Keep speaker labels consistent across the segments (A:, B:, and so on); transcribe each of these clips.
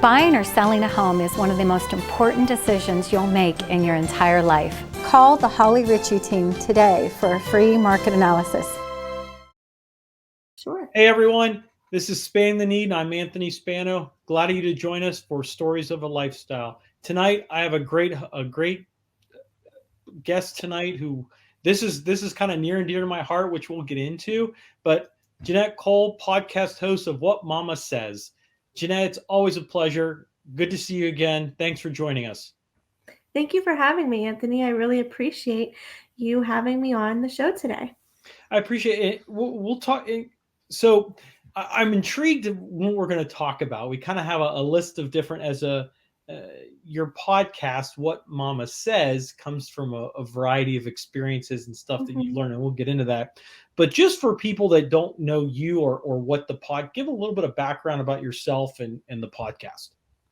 A: Buying or selling a home is one of the most important decisions you'll make in your entire life. Call the Holly Ritchie team today for a free market analysis.
B: Sure.
C: Hey everyone, this is Span the Need. I'm Anthony Spano. Glad of you to join us for Stories of a Lifestyle. Tonight I have a great guest tonight who this is kind of near and dear to my heart, which we'll get into. But Jeanette Cole, podcast host of What Mama Says. Jeanette, it's always a pleasure. Good to see you again. Thanks for joining us.
B: Thank you for having me, Anthony. I really appreciate you having me on the show today.
C: I appreciate it. We'll talk. So I'm intrigued what we're going to talk about. We kind of have a list of different, your podcast, What Mama Says, comes from a variety of experiences and stuff that you learn, and we'll get into that. But just for people that don't know you or what give a little bit of background about yourself and the podcast.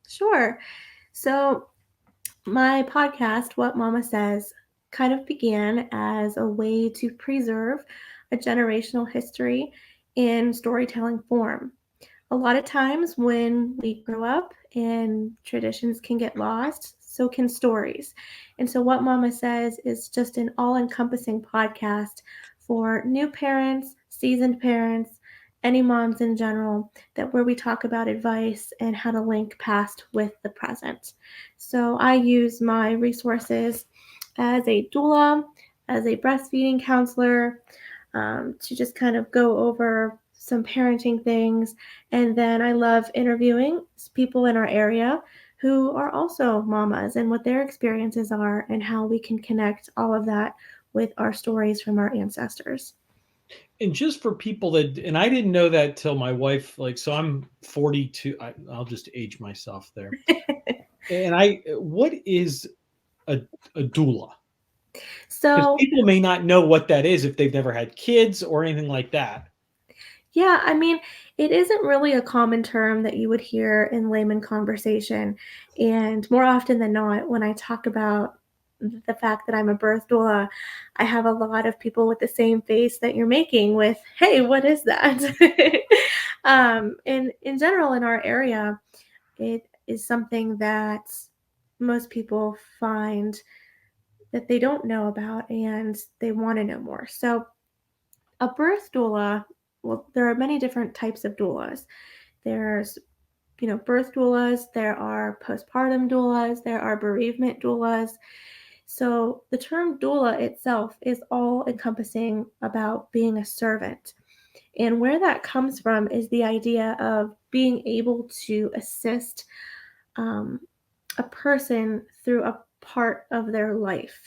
B: Sure. So my podcast, What Mama Says, kind of began as a way to preserve a generational history in storytelling form. A lot of times when we grow up and traditions can get lost, so can stories. And so What Mama Says is just an all-encompassing podcast for new parents, seasoned parents, any moms in general, where we talk about advice and how to link past with the present. So I use my resources as a doula, as a breastfeeding counselor, to just kind of go over some parenting things. And then I love interviewing people in our area who are also mamas and what their experiences are and how we can connect all of that with our stories from our ancestors.
C: And just for people and I didn't know that till my wife, so I'm 42. I'll just age myself there. And what is a doula?
B: So
C: people may not know what that is if they've never had kids or anything like that.
B: Yeah, I mean, it isn't really a common term that you would hear in layman conversation. And more often than not, when I talk about the fact that I'm a birth doula, I have a lot of people with the same face that you're making with, hey, what is that? In general, in our area, it is something that most people find that they don't know about and they want to know more. So a birth doula, well, there are many different types of doulas. There's birth doulas, there are postpartum doulas, there are bereavement doulas. So the term doula itself is all encompassing about being a servant. And where that comes from is the idea of being able to assist a person through a part of their life.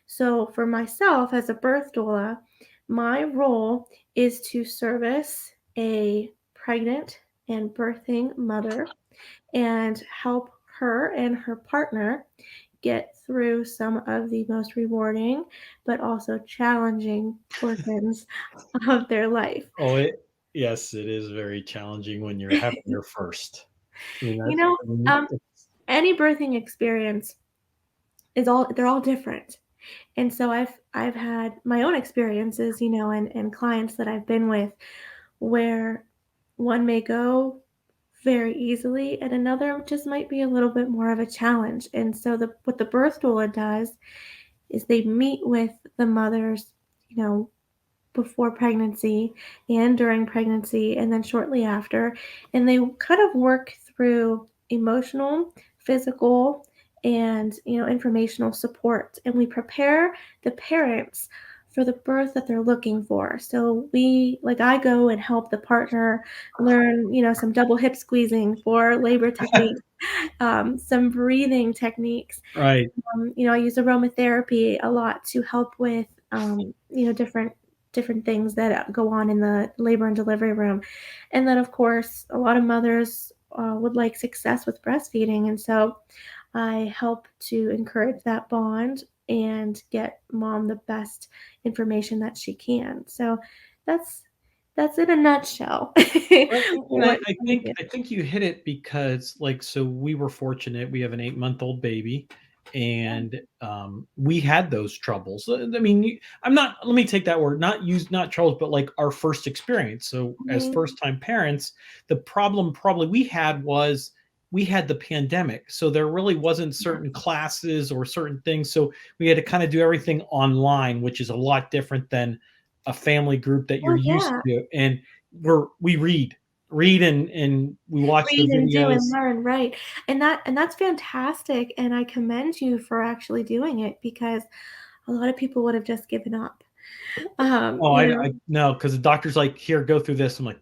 B: So for myself as a birth doula, my role is to service a pregnant and birthing mother and help her and her partner get through some of the most rewarding but also challenging portions of their life.
C: Oh, yes, it is very challenging when you're having your first.
B: Any birthing experience they're all different. And so I've had my own experiences, and clients that I've been with where one may go very easily and another just might be a little bit more of a challenge. And so what the birth doula does is they meet with the mothers, before pregnancy and during pregnancy and then shortly after, and they kind of work through emotional, physical, and informational support, and we prepare the parents for the birth that they're looking for. So I go and help the partner learn some double hip squeezing for labor techniques, some breathing techniques.
C: Right.
B: I use aromatherapy a lot to help with different things that go on in the labor and delivery room. And then of course a lot of mothers would like success with breastfeeding, and so I help to encourage that bond and get mom the best information that she can. So that's in a nutshell.
C: I think you hit it because so we were fortunate. We have an 8-month-old baby, and we had those troubles. I mean, let me take that word, not troubles, but our first experience. So as first time parents, the problem probably we had was we had the pandemic, so there really wasn't certain classes or certain things. So we had to kind of do everything online, which is a lot different than a family group that you're
B: Oh
C: used
B: yeah.
C: to. And we read and we watch the
B: Read and do and
C: videos.
B: learn, right. And that's fantastic, and I commend you for actually doing it because a lot of people would have just given up.
C: Oh,
B: You know,
C: I no, because the doctor's like, here, go through this. I'm like,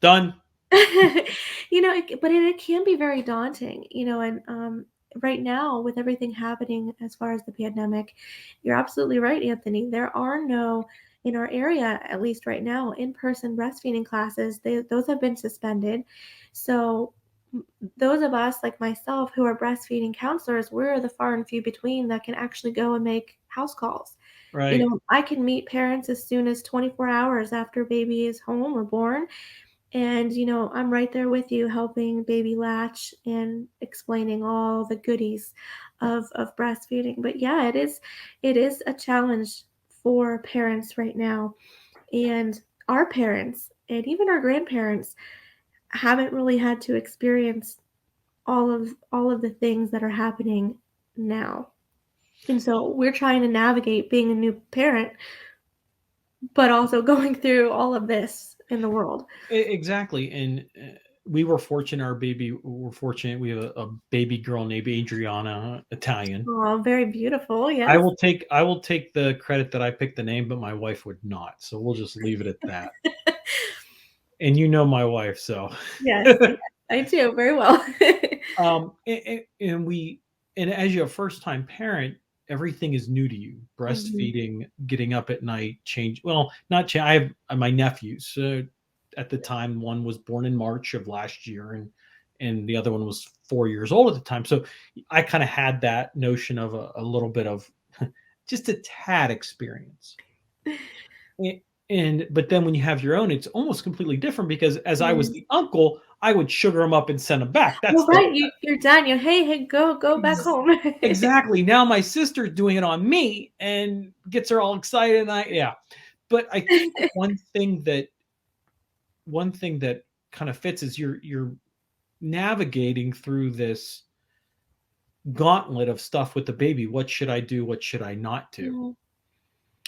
C: done.
B: but it can be very daunting, and right now with everything happening as far as the pandemic, you're absolutely right, Anthony. There are no, in our area, at least right now, in-person breastfeeding classes. Those have been suspended. So those of us like myself who are breastfeeding counselors, we're the far and few between that can actually go and make house calls.
C: Right.
B: I can meet parents as soon as 24 hours after baby is home or born, and, I'm right there with you helping baby latch and explaining all the goodies of breastfeeding. But yeah, it is a challenge for parents right now. And our parents and even our grandparents haven't really had to experience all of the things that are happening now. And so we're trying to navigate being a new parent, but also going through all of this in the world.
C: Exactly. And we were fortunate. Our baby, we're fortunate. We have a baby girl named Adriana, Italian.
B: Oh, very beautiful.
C: I
B: Yes.
C: will take the credit that I picked the name, but my wife would not. So we'll just leave it at that. And you know my wife, so
B: Yes, yes, I do very well.
C: and we and as you're a first time parent, everything is new to you.
B: Mhm.
C: Breastfeeding, getting up at night, change. Well, not change. I have my nephews. At the time, one was born in March of last year, and the other one was 4 years old at the time. So I kind of had that notion of a little bit of just a tad experience. And but then when you have your own, it's almost completely different because as I was
B: Mhm.
C: the uncle, I would sugar them up and send them back.
B: Well,
C: That's the
B: right, you're done. Hey, hey, go back
C: ex-
B: home.
C: exactly. Now my sister's doing it on me and gets her all excited, and yeah. But I think one thing that kind of fits is you're navigating through this gauntlet of stuff with the baby. What should I do? What should I not do?
B: Mhm.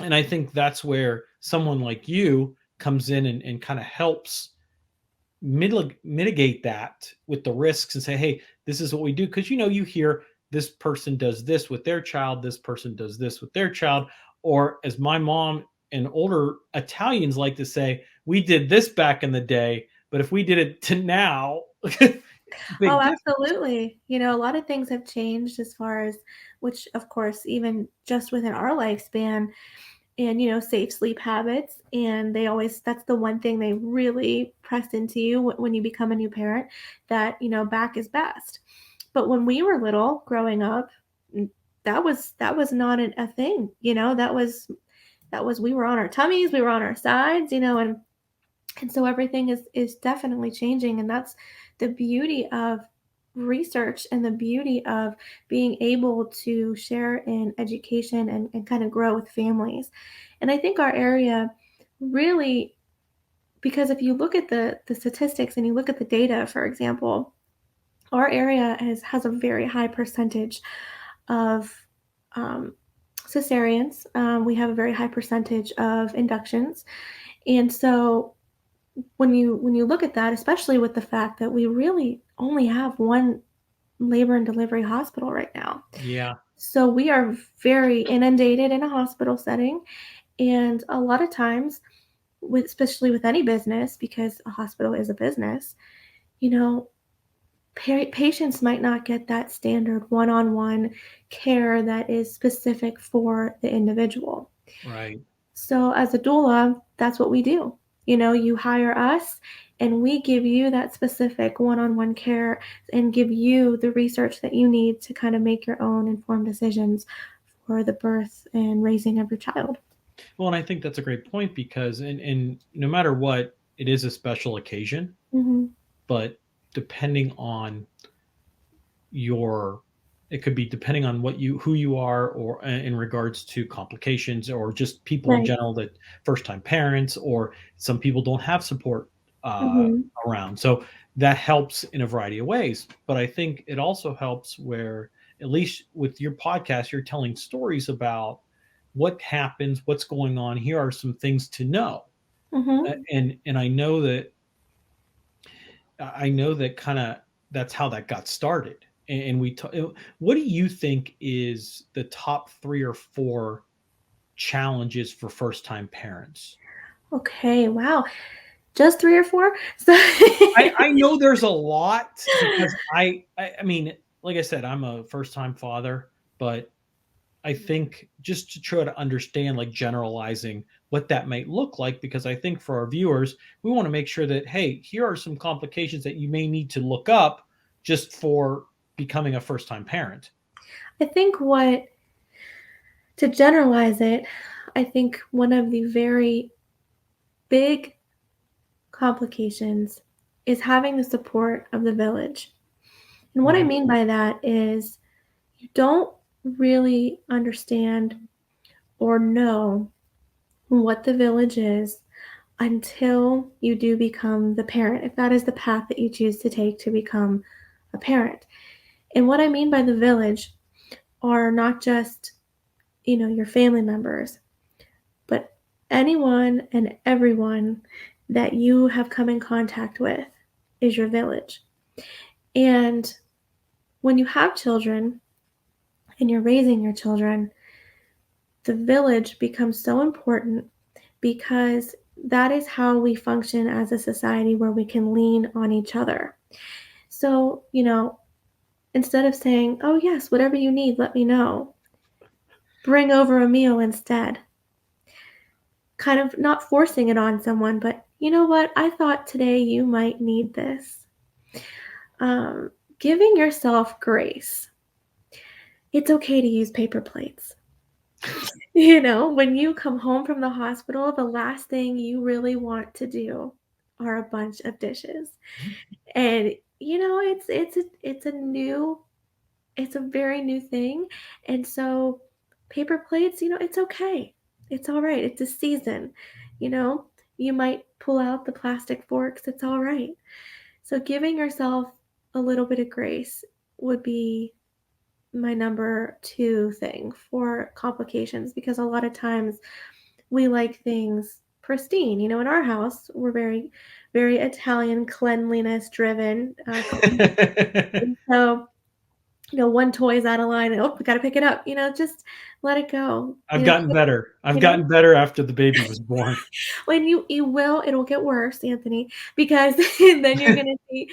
C: And I think that's where someone like you comes in and kind of helps mitigate that with the risks and say, hey, this is what we do. Because you hear this person does this with their child, this person does this with their child. Or as my mom and older Italians like to say, we did this back in the day, but if we did it to now,
B: Oh,
C: big difference.
B: absolutely. A lot of things have changed as far as, which of course, even just within our lifespan, and safe sleep habits, and that's the one thing they really press into you when you become a new parent, that back is best. But when we were little growing up, n- that was not a thing. That was we were on our tummies, we were on our sides, and so everything is definitely changing, and that's the beauty of research and the beauty of being able to share in education and kind of grow with families. And I think our area really, because if you look at the statistics and you look at the data, for example, our area has a very high percentage of um, cesareans. We have a very high percentage of inductions, and so when you look at that, especially with the fact that we really only have one labor and delivery hospital right now.
C: Yeah.
B: So we are very inundated in a hospital setting, and a lot of times, especially with any business, because a hospital is a business, you know, patients might not get that standard one-on-one care that is specific for the individual.
C: Right.
B: So as a doula, that's what we do. You hire us and we give you that specific one-on-one care and give you the research that you need to kind of make your own informed decisions for the birth and raising of your child.
C: Well, and I think that's a great point because and no matter what, it is a special occasion,
B: Mhm.
C: but depending on your it could be depending on who you are, or in regards to complications, or just people in
B: Right.
C: general, that first time parents, or some people don't have support around. So that helps in a variety of ways. But I think it also helps where, at least with your podcast, you're telling stories about what happens, what's going on. Here are some things to know. And I know that kind of that's how that got started. And what do you think is the top 3 or 4 challenges for first time parents?
B: Okay, wow. Just 3 or 4? So
C: I know there's a lot, because I mean, like I said, I'm a first time father, but I think just to try to understand, like, generalizing what that might look like, because I think for our viewers, we want to make sure that, hey, here are some complications that you may need to look up just for becoming a first time parent.
B: I think to generalize it, I think one of the very big complications is having the support of the village. And what I mean by that is you don't really understand or know what the village is until you do become the parent, if that is the path that you choose to take to become a parent. And what I mean by the village are not just, your family members, but anyone and everyone that you have come in contact with is your village. And when you have children and you're raising your children, the village becomes so important because that is how we function as a society, where we can lean on each other. So, instead of saying, oh, yes, whatever you need, let me know, bring over a meal instead. Kind of not forcing it on someone, but you know what? I thought today you might need this. Giving yourself grace. It's okay to use paper plates. When you come home from the hospital, the last thing you really want to do are a bunch of dishes. And it's a very new thing. And so paper plates, it's okay. It's all right. It's a season. You might pull out the plastic forks. It's all right. So giving yourself a little bit of grace would be my number 2 thing for complications, because a lot of times we like things pristine. In our house, we're very, very Italian, cleanliness driven. So, one toy's out of line, and we got to pick it up. Just let it go.
C: I've gotten better. I've gotten better after the baby was born.
B: When it'll get worse, Anthony, because then you're going to see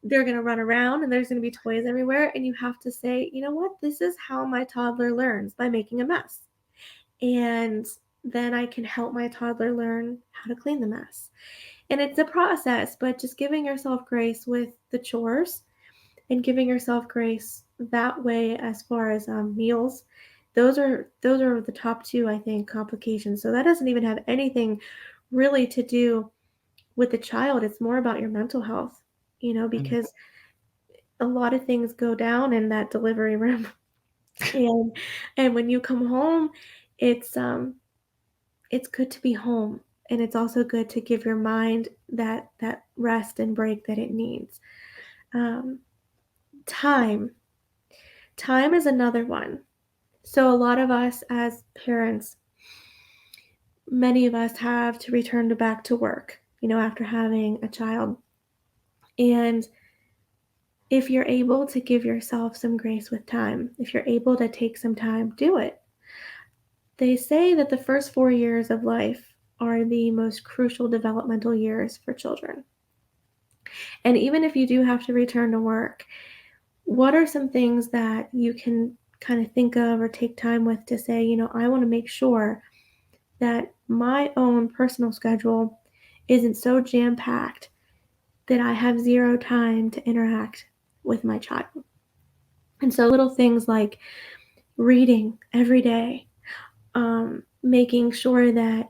B: they're going to run around and there's going to be toys everywhere. And you have to say, you know what? This is how my toddler learns, by making a mess. And then I can help my toddler learn how to clean the mess. And it's a process, but just giving yourself grace with the chores and giving yourself grace that way as far as meals. Those are the top 2, I think, complications. So that doesn't even have anything really to do with the child. It's more about your mental health, because a lot of things go down in that delivery room. And when you come home, it's good to be home, and it's also good to give your mind that rest and break that it needs. Time is another one. So a lot of us as parents, many of us have to return back to work, after having a child. And if you're able to give yourself some grace with time, if you're able to take some time, do it. They say that the first 4 years of life are the most crucial developmental years for children. And even if you do have to return to work, what are some things that you can kind of think of or take time with to say, I want to make sure that my own personal schedule isn't so jam-packed that I have zero time to interact with my child. And so little things like reading every day, making sure that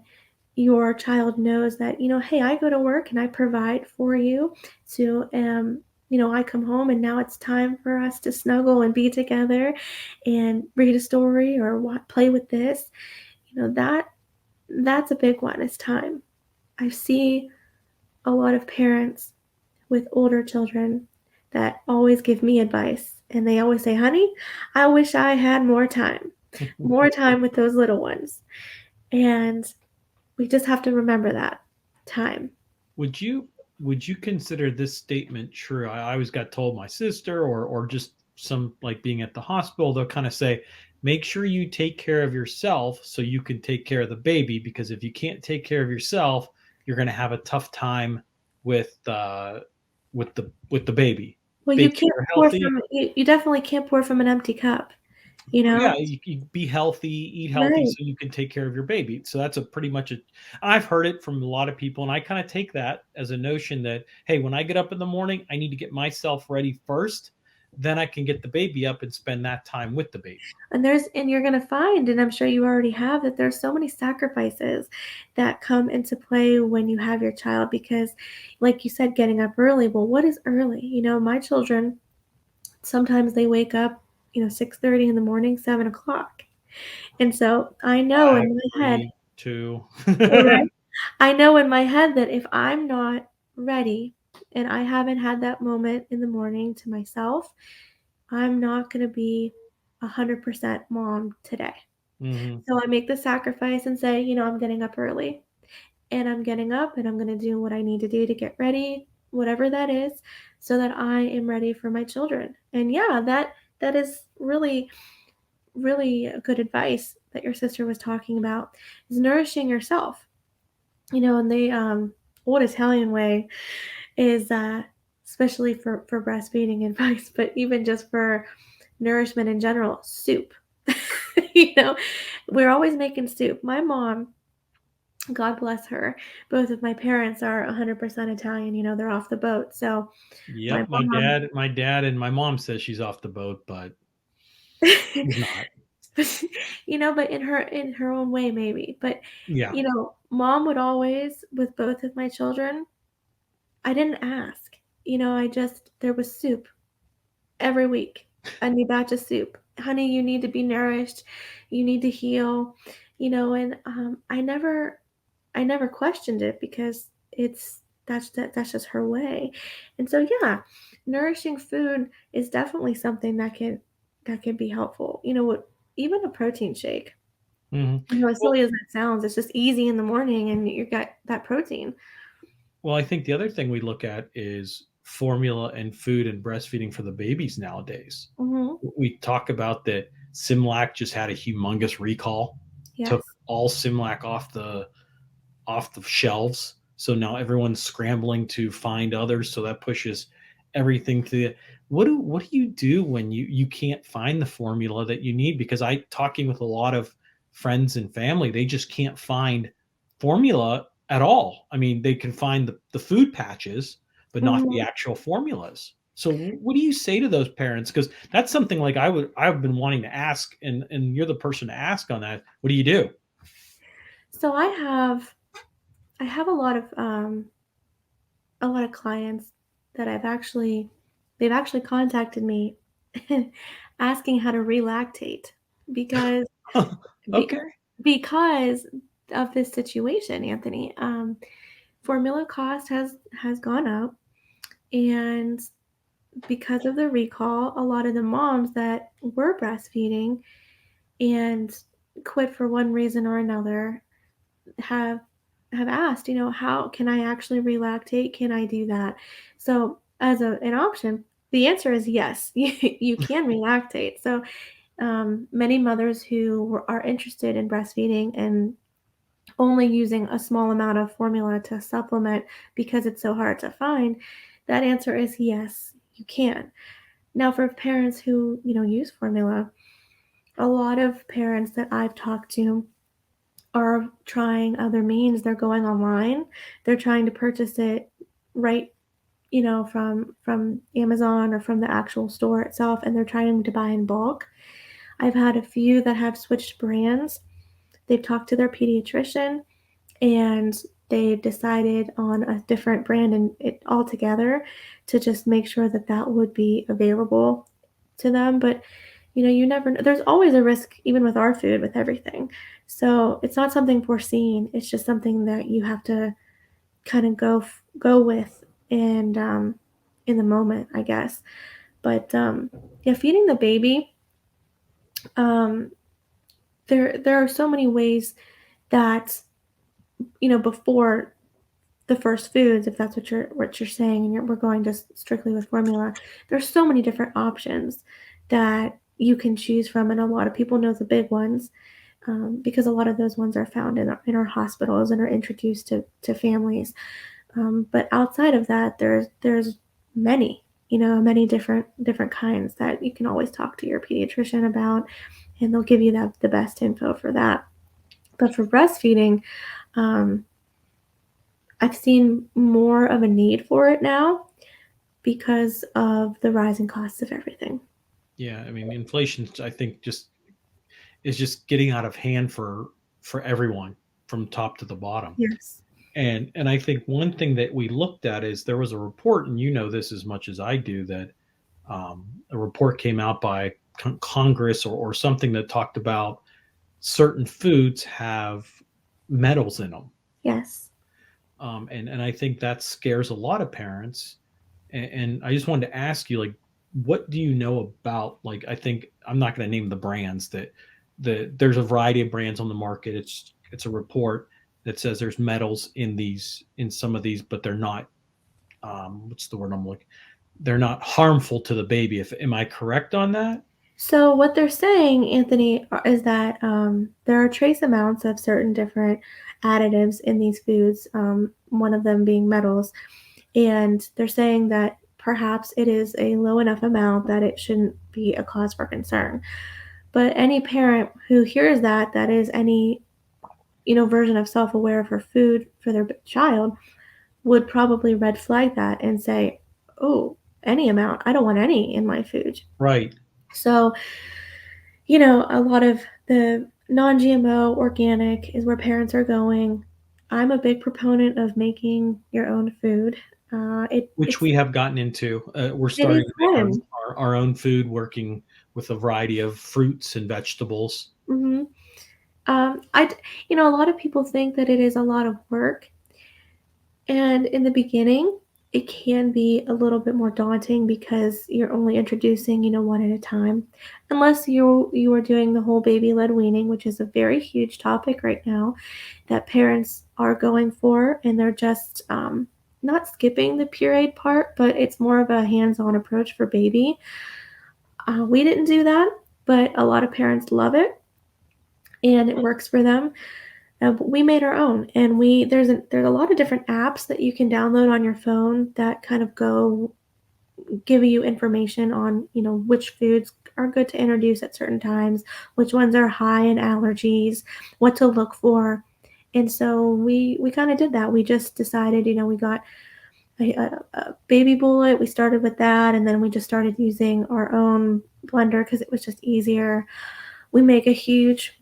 B: your child knows that, hey, I go to work and I provide for you. So, I come home and now it's time for us to snuggle and be together and read a story or play with this. That's a big one. It's time. I see a lot of parents with older children that always give me advice. And they always say, honey, I wish I had more time with those little ones. And we just have to remember that time.
C: Would you consider this statement true? I always got told, my sister or just some, like being at the hospital, they'll kind of say, make sure you take care of yourself so you can take care of the baby, because if you can't take care of yourself, you're going to have a tough time with the baby.
B: Well, you
C: Babies
B: can't
C: are
B: pour
C: healthy.
B: from you definitely can't pour from an empty cup, you know?
C: Yeah, you be healthy, eat healthy,
B: Right.
C: so you can take care of your baby. So that's a pretty much a. I've heard it from a lot of people, and I kind of take that as a notion that, hey, when I get up in the morning, I need to get myself ready first. Then I can get the baby up and spend that time with the baby.
B: And you're gonna find, and I'm sure you already have, that there's so many sacrifices that come into play when you have your child because, like you said, getting up early. Well, what is early? My children, sometimes they wake up, 6:30 in the morning, 7 o'clock. And so I know
C: I
B: in my head,
C: agree too.
B: right? I know in my head that if I'm not ready and I haven't had that moment in the morning to myself, I'm not going to be 100% mom today.
C: Mhm.
B: So I make the sacrifice and say, I'm getting up early and I'm getting up and I'm going to do what I need to do to get ready, whatever that is, so that I am ready for my children. And yeah, that is really, really good advice that your sister was talking about, is nourishing yourself. And the old Italian way is, especially for breastfeeding advice, but even just for nourishment in general, soup. you know, we're always making soup. My mom, God bless her, both of my parents are 100% Italian. They're off the boat. So my
C: Yep,
B: mom,
C: my dad and my mom says she's off the boat, but she's not.
B: but in her own way, maybe. But
C: Yeah.
B: mom would always, with both of my children, I didn't ask. There was soup every week, a new batch of soup. Honey, you need to be nourished. You need to heal. And I never questioned it because that's just her way. And so yeah, nourishing food is definitely something that can be helpful. What, even a protein shake.
C: Mhm.
B: As
C: Well
B: silly as that sounds, it's just easy in the morning and you got that protein.
C: well, I think the other thing we look at is formula and food and breastfeeding for the babies nowadays.
B: Mhm.
C: We talk about that Similac just had a humongous recall, took
B: Yes.
C: all Similac off the shelves. So now everyone's scrambling to find others. So that pushes everything to the. What do you do when you can't find the formula that you need? Because I talking with a lot of friends and family, they just can't find formula at all. I mean, they can find the food patches, but not the
B: Mhm.
C: actual formulas. So what do you say to those parents? Because that's something like I've been wanting to ask, and you're the person to ask on that. What do you do?
B: So I have a lot of clients that they've actually contacted me asking how to relactate because
C: Okay.
B: be, because of this situation, Anthony. Formula cost has gone up, and because of the recall, a lot of the moms that were breastfeeding and quit for one reason or another have asked, how can I actually relactate? Can I do that? So as an option, the answer is yes, you can relactate. So many mothers who are interested in breastfeeding and only using a small amount of formula to supplement because it's so hard to find, that answer is yes, you can. Now, for parents who use formula, a lot of parents that I've talked to are trying other means. They're going online. They're trying to purchase it right, from Amazon or from the actual store itself, and they're trying to buy in bulk. I've had a few that have switched brands. They've talked to their pediatrician and they've decided on a different brand and it altogether to just make sure that that would be available to them. But you never know. There's always a risk, even with our food, with everything. So it's not something foreseen. It's just something that you have to kind of go with and in the moment, I guess. But yeah, feeding the baby, um, there are so many ways that before the first foods, if that's what you're saying, and we're going just strictly with formula. There's so many different options that you can choose from, and a lot of people know the big ones because a lot of those ones are found in our hospitals and are introduced to families. But outside of that, there's many, many different kinds that you can always talk to your pediatrician about, and they'll give you the best info for that. But for breastfeeding, um, I've seen more of a need for it now because of the rising costs of everything.
C: Yeah, I mean, inflation, I think, just getting out of hand for everyone from top to the bottom.
B: Yes.
C: And I think one thing that we looked at is there was a report, and you know this as much as I do, that a report came out by Congress or something that talked about certain foods have metals in them.
B: Yes.
C: And I think that scares a lot of parents. And I just wanted to ask you, like, what do you know about, like, I think I'm not going to name the brands there's a variety of brands on the market. It's a report that says there's metals in some of these, but they're not, what's the word I'm looking, they're not harmful to the baby. Am I correct on that?
B: So what they're saying, Anthony, is that there are trace amounts of certain different additives in these foods, one of them being metals, and they're saying that perhaps it is a low enough amount that it shouldn't be a cause for concern. But any parent who hears that is any version of self-aware for food for their child would probably red flag that and say, "Oh, any amount. I don't want any in my food."
C: Right.
B: So, a lot of the non-GMO organic is where parents are going. I'm a big proponent of making your own food.
C: Which we have gotten into. We're
B: It is
C: starting to make
B: fun.
C: our own food, working with a variety of fruits and vegetables.
B: Hmm. A lot of people think that it is a lot of work, and in the beginning, it can be a little bit more daunting because you're only introducing, one at a time. Unless you are doing the whole baby-led weaning, which is a very huge topic right now that parents are going for, and they're just not skipping the pureed part, but it's more of a hands-on approach for baby. We didn't do that, but a lot of parents love it, and it works for them. But we made our own, and there's a lot of different apps that you can download on your phone that kind of give you information on which foods are good to introduce at certain times, which ones are high in allergies, what to look for. And so we kind of did that. We just decided, we got a baby bullet. We started with that, and then we just started using our own blender because it was just easier. We make a huge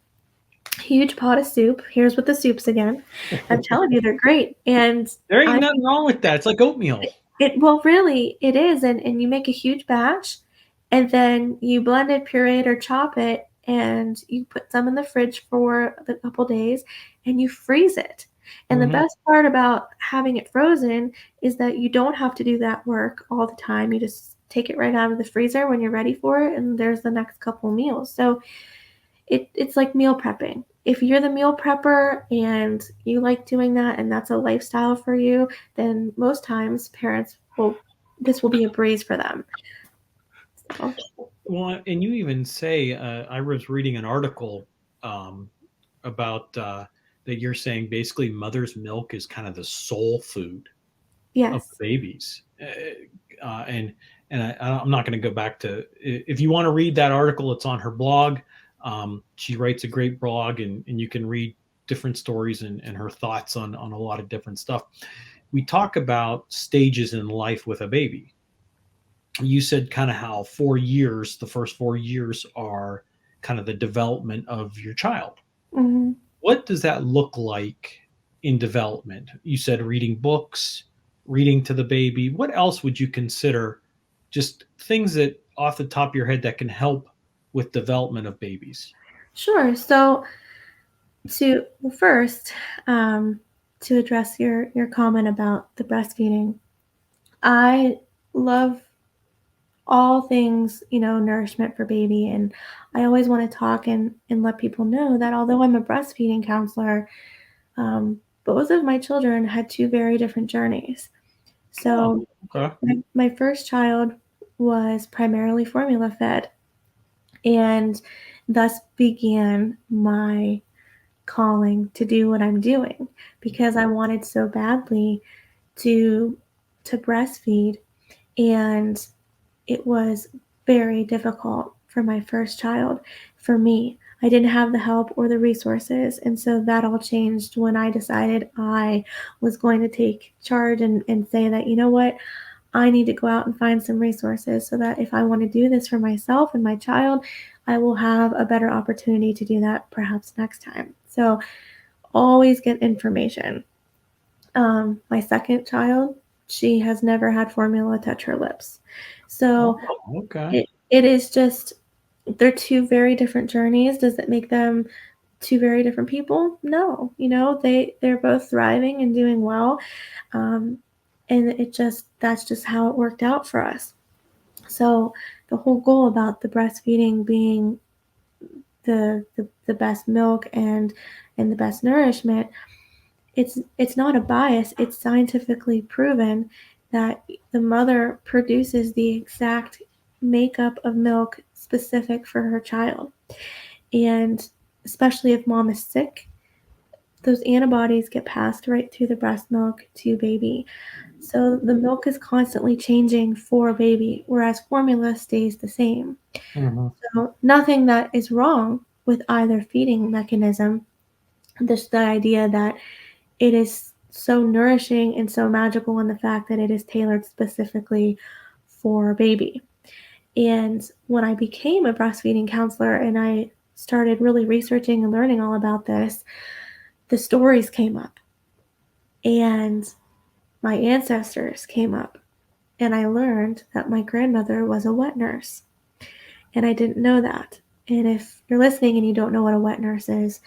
B: pot of soup. Here's with the soups again. I'm telling you, they're great. And
C: There ain't
B: I
C: nothing wrong with that. It's like oatmeal.
B: well, really, it is. And you make a huge batch, and then you blend it, puree it, or chop it, and you put some in the fridge for a couple days, and you freeze it. And the best part about having it frozen is that you don't have to do that work all the time. You just take it right out of the freezer when you're ready for it, and there's the next couple meals. So it's like meal prepping. If you're the meal prepper and you like doing that and that's a lifestyle for you, then most times this will be a breeze for them. So.
C: Well, and you even say, I was reading an article about that you're saying basically mother's milk is kind of the soul food of
B: Yes.
C: babies. And I'm not going to go back to, if you want to read that article, it's on her blog. She writes a great blog, and you can read different stories and her thoughts on a lot of different stuff. We talk about stages in life with a baby. You said kind of how the first 4 years are kind of the development of your child.
B: Mm-hmm.
C: What does that look like in development? You said reading books, reading to the baby. What else would you consider, just things that off the top of your head that can help with development of babies?
B: Sure. So first, to address your comment about the breastfeeding, I love all things, nourishment for baby. And I always want to talk and let people know that although I'm a breastfeeding counselor, both of my children had two very different journeys. So
C: Okay.
B: my first child was primarily formula fed, and thus began my calling to do what I'm doing because I wanted so badly to breastfeed, and it was very difficult for my first child. For me, I didn't have the help or the resources, and so that all changed when I decided I was going to take charge and say that, you know what, I need to go out and find some resources so that if I want to do this for myself and my child, I will have a better opportunity to do that perhaps next time. So always get information. My second child, she has never had formula touch her lips. So
C: Okay.
B: it is just, they're two very different journeys. Does it make them two very different people? No. They're both thriving and doing well. And that's just how it worked out for us. So the whole goal about the breastfeeding being the best milk and the best nourishment, it's not a bias. It's scientifically proven that the mother produces the exact makeup of milk specific for her child. And especially if mom is sick, those antibodies get passed right through the breast milk to baby. So the milk is constantly changing for baby, whereas formula stays the same.
C: Mhm.
B: So nothing that is wrong with either feeding mechanism. Just the idea that it is so nourishing and so magical in the fact that it is tailored specifically for baby. And when I became a breastfeeding counselor and I started really researching and learning all about this, the stories came up and my ancestors came up. And I learned that my grandmother was a wet nurse. And I didn't know that. And if you're listening and you don't know what a wet nurse is,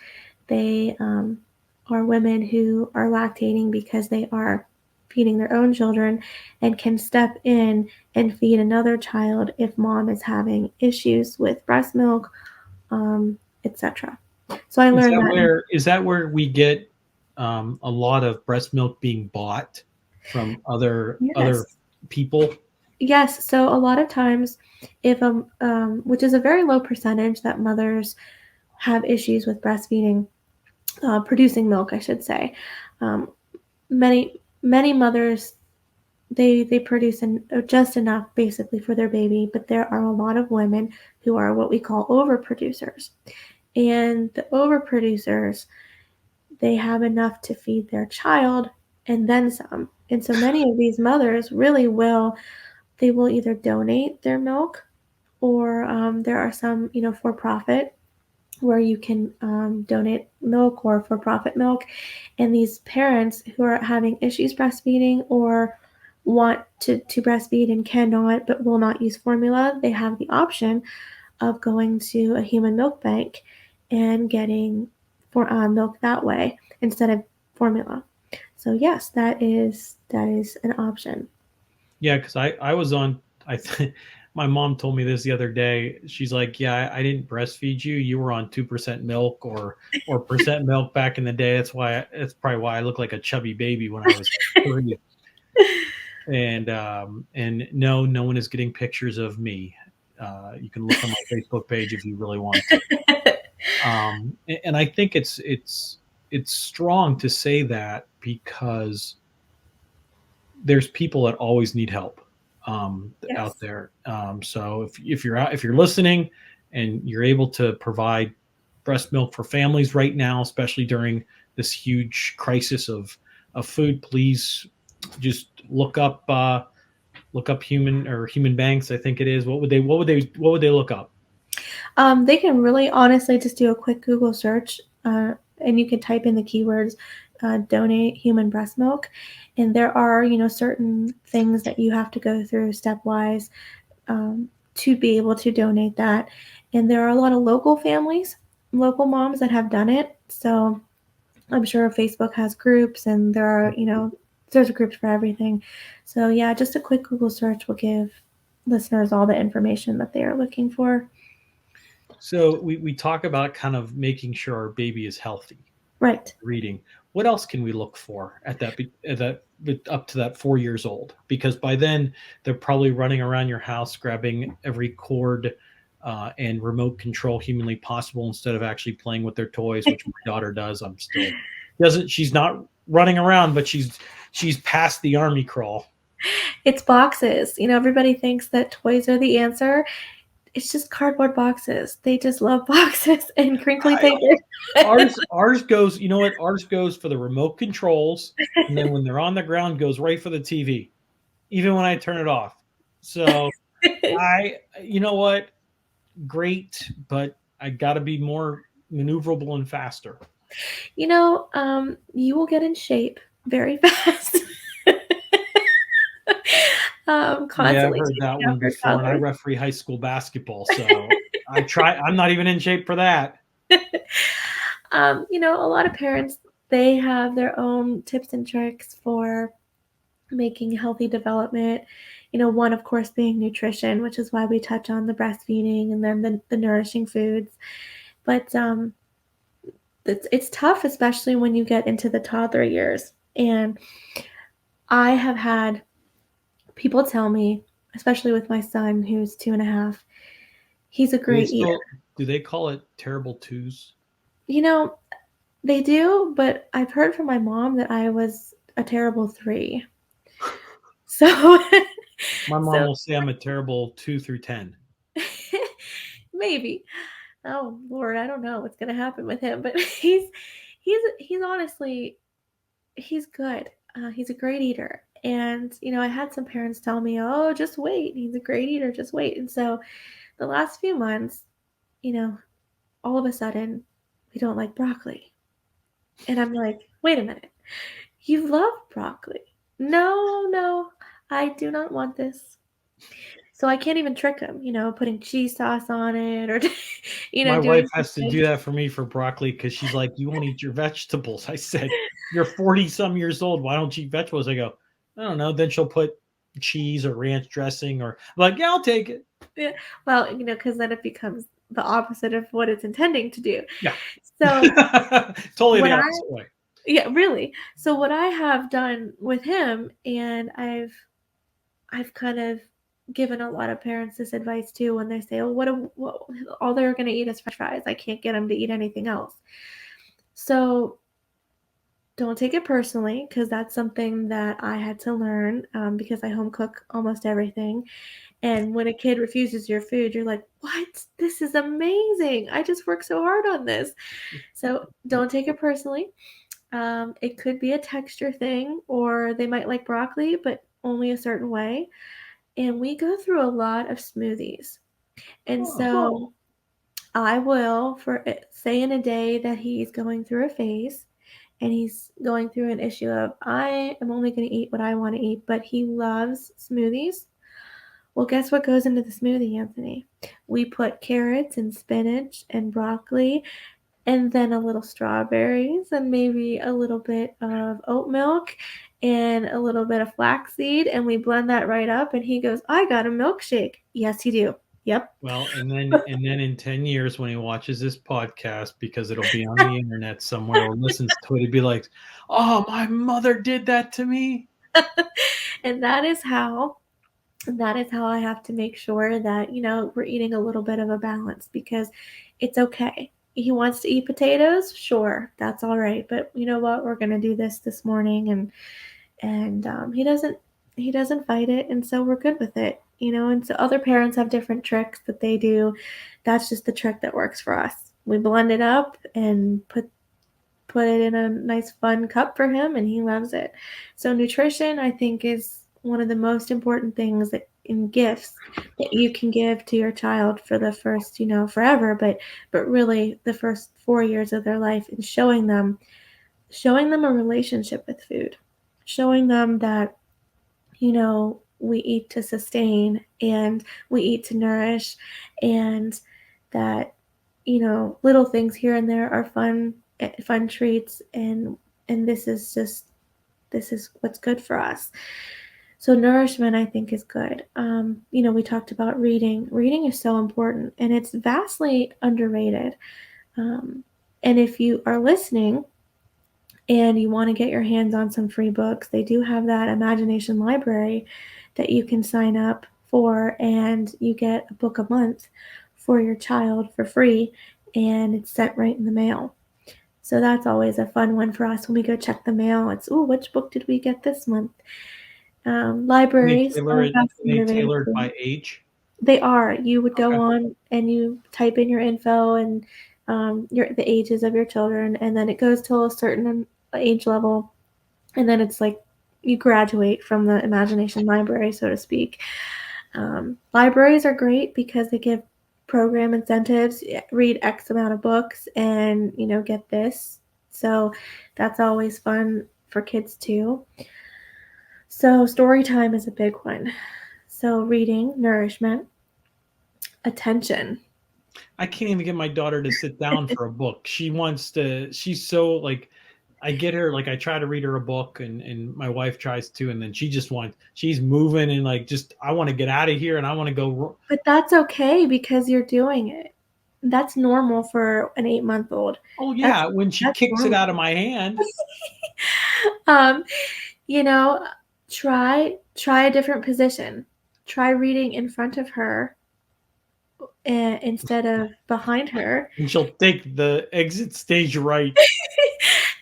B: they are women who are lactating because they are feeding their own children and can step in and feed another child if mom is having issues with breast milk, etc. So I learned that.
C: Is that where we get a lot of breast milk being bought from other
B: Yes.
C: people?
B: Yes. So a lot of times, if which is a very low percentage that mothers have issues with breastfeeding, producing milk, I should say. Um, many mothers, they produce just enough basically for their baby, but there are a lot of women who are what we call overproducers, and the overproducers, they have enough to feed their child and then some. And so many of these mothers really will, they will either donate their milk, or there are some, for profit where you can donate milk or for profit milk. And these parents who are having issues breastfeeding or want to breastfeed and cannot but will not use formula, they have the option of going to a human milk bank and getting milk that way instead of formula. So yes, that is an option.
C: Yeah, because I was on. My mom told me this the other day. She's like, "Yeah, I didn't breastfeed you. You were on 2% milk or percent milk back in the day. That's probably why I look like a chubby baby when I was 3." And no one is getting pictures of me. You can look on my Facebook page if you really want to. And I think it's strong to say that because there's people that always need help out
B: Yes.
C: there. So if you're listening and you're able to provide breast milk for families right now, especially during this huge crisis of food, please just look up human banks. I think it is. What would they look up?
B: They can really honestly just do a quick Google search, and you can type in the keywords donate human breast milk. And there are, certain things that you have to go through stepwise to be able to donate that. And there are a lot of local families, local moms that have done it. So I'm sure Facebook has groups, and there are, there's groups for everything. So yeah, just a quick Google search will give listeners all the information that they are looking for.
C: So we talk about kind of making sure our baby is healthy.
B: Right.
C: Reading. What else can we look for at that up to that 4 years old? Because by then they're probably running around your house grabbing every cord and remote control humanly possible instead of actually playing with their toys, which my daughter does. She's not running around, but she's past the army crawl.
B: It's boxes. Everybody thinks that toys are the answer. It's just cardboard boxes. They just love boxes and crinkly paper.
C: Ours goes, you know what? Ours goes for the remote controls, and then when they're on the ground, goes right for the TV, even when I turn it off. So you know what? Great, but I got to be more maneuverable and faster.
B: You will get in shape very fast.
C: Yeah, I've heard that one before, and I referee high school basketball, so I'm not even in shape for that.
B: A lot of parents, they have their own tips and tricks for making healthy development. One, of course, being nutrition, which is why we touch on the breastfeeding and then the nourishing foods. But it's tough, especially when you get into the toddler years. And I have had people tell me, especially with my son, who's 2.5, he's a great eater.
C: Do they call it terrible twos?
B: They do, but I've heard from my mom that I was a terrible 3. So
C: my mom will say I'm a terrible 2 through 10.
B: Maybe. Oh Lord, I don't know what's gonna happen with him, but he's honestly, he's good. He's a great eater. And I had some parents tell me, "Oh, just wait. He's a great eater. Just wait." And so the last few months, all of a sudden, we don't like broccoli. And I'm like, "Wait a minute. You love broccoli." No, I do not want this. So I can't even trick him, putting cheese sauce on it or,
C: my wife has to do that for me for broccoli because she's like, "You won't eat your vegetables." I said, "You're 40-some years old. Why don't you eat vegetables?" I go, "I don't know." Then she'll put cheese or ranch dressing, or I'm like, "Yeah, I'll take it."
B: Yeah. Well, because then it becomes the opposite of what it's intending to do.
C: Yeah.
B: So
C: totally the opposite way.
B: Yeah, really. So what I have done with him, and I've kind of given a lot of parents this advice too, when they say, "Oh, what all they're going to eat is French fries. I can't get them to eat anything else." So don't take it personally, because that's something that I had to learn because I home cook almost everything. And when a kid refuses your food, you're like, "What? This is amazing. I just worked so hard on this." So don't take it personally. It could be a texture thing, or they might like broccoli, but only a certain way. And we go through a lot of smoothies. And so I will, say in a day that he's going through a phase and he's going through an issue of, I am only going to eat what I want to eat, but he loves smoothies. Well, guess what goes into the smoothie, Anthony? We put carrots and spinach and broccoli, and then a little strawberries and maybe a little bit of oat milk and a little bit of flaxseed, and we blend that right up, and he goes, "I got a milkshake." Yes, you do. Yep.
C: Well, and then in 10 years when he watches this podcast, because it'll be on the internet somewhere, or listens to it, he'd be like, "Oh, my mother did that to me."
B: And that is how I have to make sure that, we're eating a little bit of a balance, because it's okay. He wants to eat potatoes, sure, that's all right. But you know what? We're gonna do this morning, and he doesn't fight it, and so we're good with it. And so other parents have different tricks that they do. That's just the trick that works for us. We blend it up and put it in a nice fun cup for him, and he loves it. So nutrition, I think, is one of the most important things in gifts that you can give to your child for the first, forever, but really the first 4 years of their life, and showing them a relationship with food, showing them that, we eat to sustain, and we eat to nourish, and that, little things here and there are fun fun treats, and this is what's good for us. So nourishment, I think, is good. We talked about reading. Reading is so important, and it's vastly underrated. And if you are listening and you want to get your hands on some free books, they do have that imagination library that you can sign up for, and you get a book a month for your child for free, and it's sent right in the mail. So that's always a fun one for us when we go check the mail. It's, oh, which book did we get this month? Libraries are
C: They
B: motivated
C: tailored
B: too.
C: by age.
B: They are. You would go
C: Okay.
B: on and you type in your info and the ages of your children, and then it goes to a certain age level, and then it's like you graduate from the imagination library, so to speak. Libraries are great because they give program incentives. Read X amount of books, and get this. So that's always fun for kids too. So story time is a big one. So reading, nourishment, attention.
C: I can't even get my daughter to sit down for a book. She's so like, I get her, like I try to read her a book, and my wife tries to, and then she's moving and like, just, I want to get out of here and I want to go.
B: But that's okay because you're doing it. That's normal for an 8-month-old.
C: Oh
B: That's
C: yeah, when she
B: that's
C: kicks it
B: normal.
C: out of my hand.
B: um, you know, try a different position. Try reading in front of her instead of behind her.
C: And she'll take the exit stage right.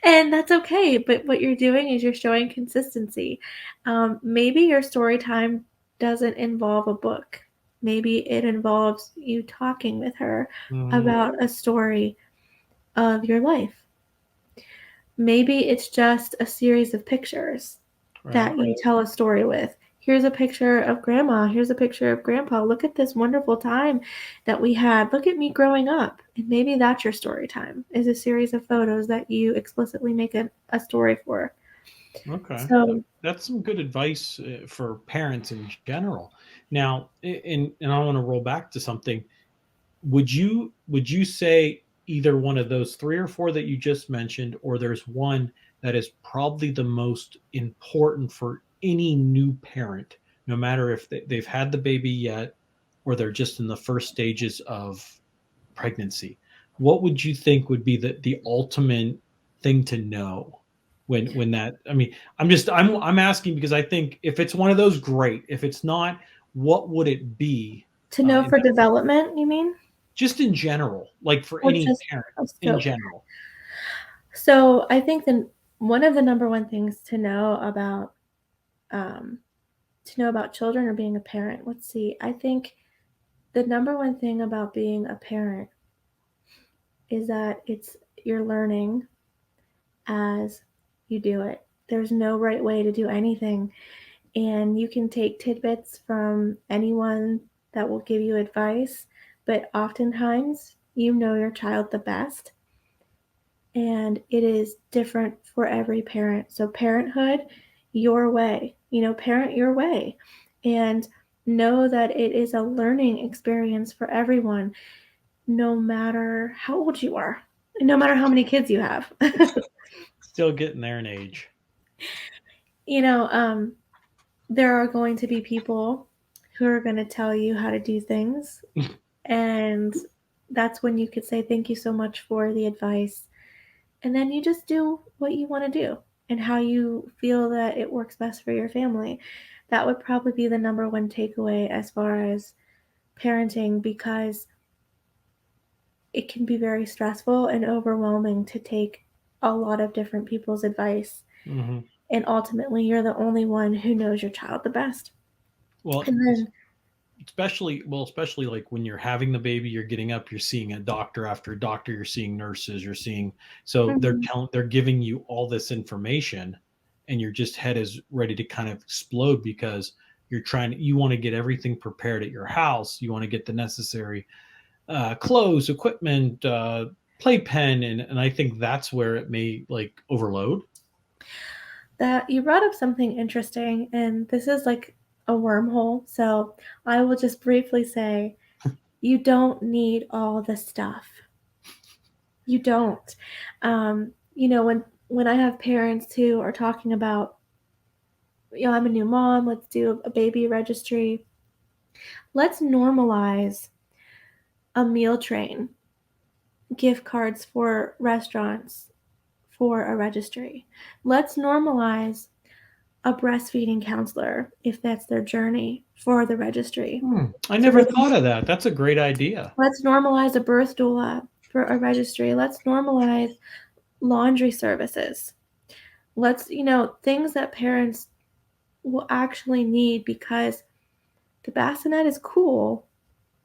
B: And that's okay. But what you're doing is you're showing consistency. Maybe your story time doesn't involve a book. Maybe it involves you talking with her about a story of your life. Maybe it's just a series of pictures that you tell a story with. Here's a picture of grandma. Here's a picture of grandpa. Look at this wonderful time that we had. Look at me growing up. And maybe that's your story time, is a series of photos that you explicitly make a story for.
C: Okay.
B: So
C: That's some good advice for parents in general. Now, and I want to roll back to something. Would you say either one of those three or four that you just mentioned, or there's one that is probably the most important for any new parent, no matter if they've had the baby yet or they're just in the first stages of pregnancy? What would you think would be the ultimate thing to know when that? I mean, I'm asking because I think if it's one of those, great. If it's not, what would it be?
B: to know for development, you mean?
C: Just in general, like for
B: Or
C: any
B: just
C: parent in
B: so
C: general.
B: so I think one of the number one things um, to know about children or being a parent. Let's see. I think the number one thing about being a parent is that you're learning as you do it. There's no right way to do anything, and you can take tidbits from anyone that will give you advice, but oftentimes you know your child the best, and it is different for every parent. So parenthood your way, parent your way, and know that it is a learning experience for everyone, no matter how old you are, no matter how many kids you have.
C: Still getting there in age.
B: you know, um, there are going to be people who are going to tell you how to do things, and that's when you could say thank you so much for the advice, and then you just do what you want to do and how you feel that it works best for your family. That would probably be the number one takeaway as far as parenting, because it can be very stressful and overwhelming to take a lot of different people's advice.
C: Mm-hmm.
B: And ultimately, you're the only one who knows your child the best.
C: Well,
B: And then,
C: especially like when you're having the baby, you're getting up, you're seeing a doctor after a doctor, you're seeing nurses, so
B: mhm,
C: they're giving you all this information, and your just head is ready to kind of explode because you want to get everything prepared at your house. You want to get the necessary clothes, equipment, playpen, and I think that's where it may like overload.
B: that you brought up something interesting, and this is like a wormhole. So I will just briefly say you don't need all the stuff. You don't. When I have parents who are talking about, I'm a new mom, let's do a baby registry. Let's normalize a meal train, gift cards for restaurants for a registry. Let's normalize a breastfeeding counselor, if that's their journey, for the registry.
C: I
B: So
C: never thought of that. That's a great idea.
B: let's normalize a birth doula for a registry. Let's normalize laundry services. Let's, things that parents will actually need, because the bassinet is cool,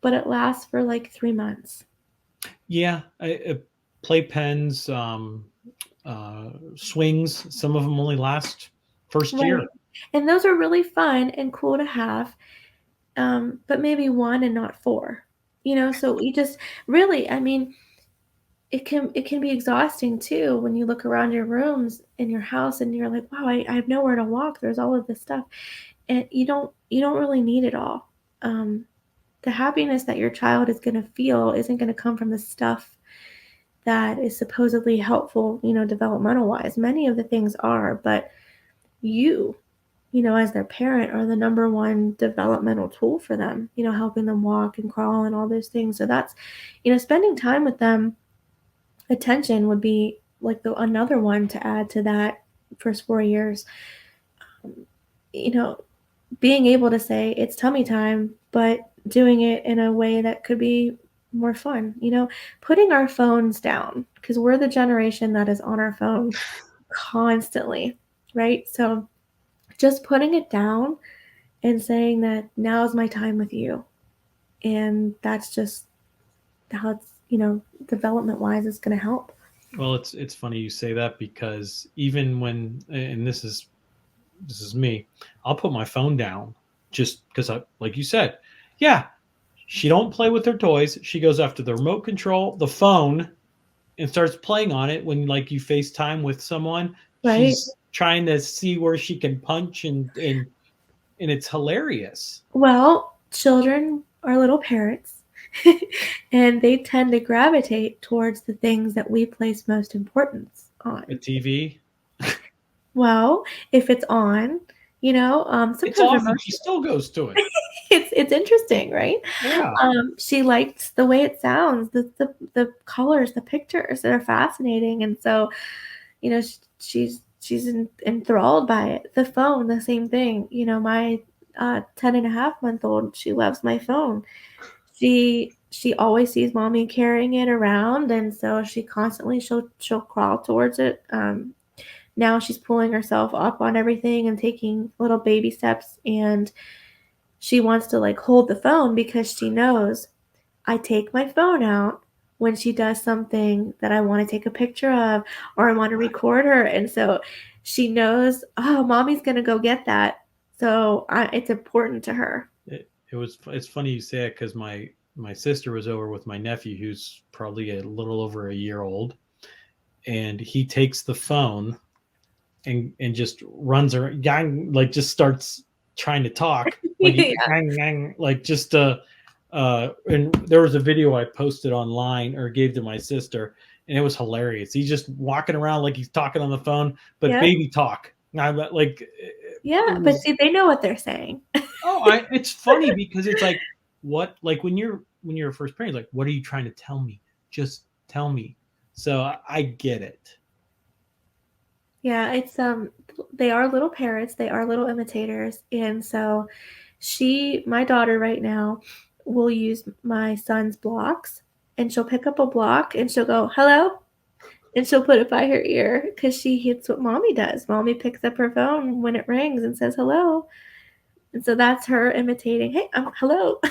B: but it lasts for like 3 months.
C: Yeah, playpens, swings. Some of them only last first year.
B: Right. And those are really fun and cool to have, but maybe 1 and not 4. So you just really, it can be exhausting too when you look around your rooms in your house and you're like, wow, I have nowhere to walk. There's all of this stuff, and you don't really need it all. The happiness that your child is going to feel isn't going to come from the stuff that is supposedly helpful, developmental wise. Many of the things are, but you, as their parent, are the number one developmental tool for them, helping them walk and crawl and all those things. So that's, spending time with them, attention would be like another one to add to that first 4 years. Being able to say it's tummy time, but doing it in a way that could be more fun, putting our phones down, because we're the generation that is on our phone constantly, right? So just putting it down and saying that now's my time with you. And that's just how it's, development wise, it's going to help.
C: Well, it's funny you say that, because even when, and this is me, I'll put my phone down just because like you said, yeah, she don't play with her toys. She goes after the remote control, the phone, and starts playing on it when like you FaceTime with someone.
B: Right.
C: She's trying to see where she can punch, and it's hilarious.
B: Well, children are little parrots and they tend to gravitate towards the things that we place most importance on.
C: The TV.
B: Well, if it's on, sometimes
C: It's off and she still goes to it.
B: it's interesting, right?
C: Yeah.
B: She likes the way it sounds, the colors, the pictures that are fascinating, and so, she's enthralled by it. The phone, the same thing. My 10.5-month-old, she loves my phone. She always sees mommy carrying it around, and so she constantly she'll crawl towards it. Now she's pulling herself up on everything and taking little baby steps, and she wants to like hold the phone because she knows I take my phone out when she does something that I want to take a picture of or I want to record her. And so she knows, oh, mommy's going to go get that. So it's important to her.
C: It's funny you say it, because my sister was over with my nephew, who's probably a little over a year old, and he takes the phone and just runs around, like just starts trying to talk, like yeah. Like just and there was a video I posted online or gave to my sister, and it was hilarious. He's just walking around like he's talking on the phone, but
B: Yep.
C: baby talk. I'm like,
B: yeah, but see, they know what they're saying.
C: It's funny because it's like, what, like when you're a first parent, like, what are you trying to tell me? Just tell me. So I get it.
B: Yeah, it's they are little parrots, they are little imitators, and so my daughter right now will use my son's blocks, and she'll pick up a block and she'll go, hello, and she'll put it by her ear because she hates what mommy does. Mommy picks up her phone when it rings and says hello, and so that's her imitating, hey, hello.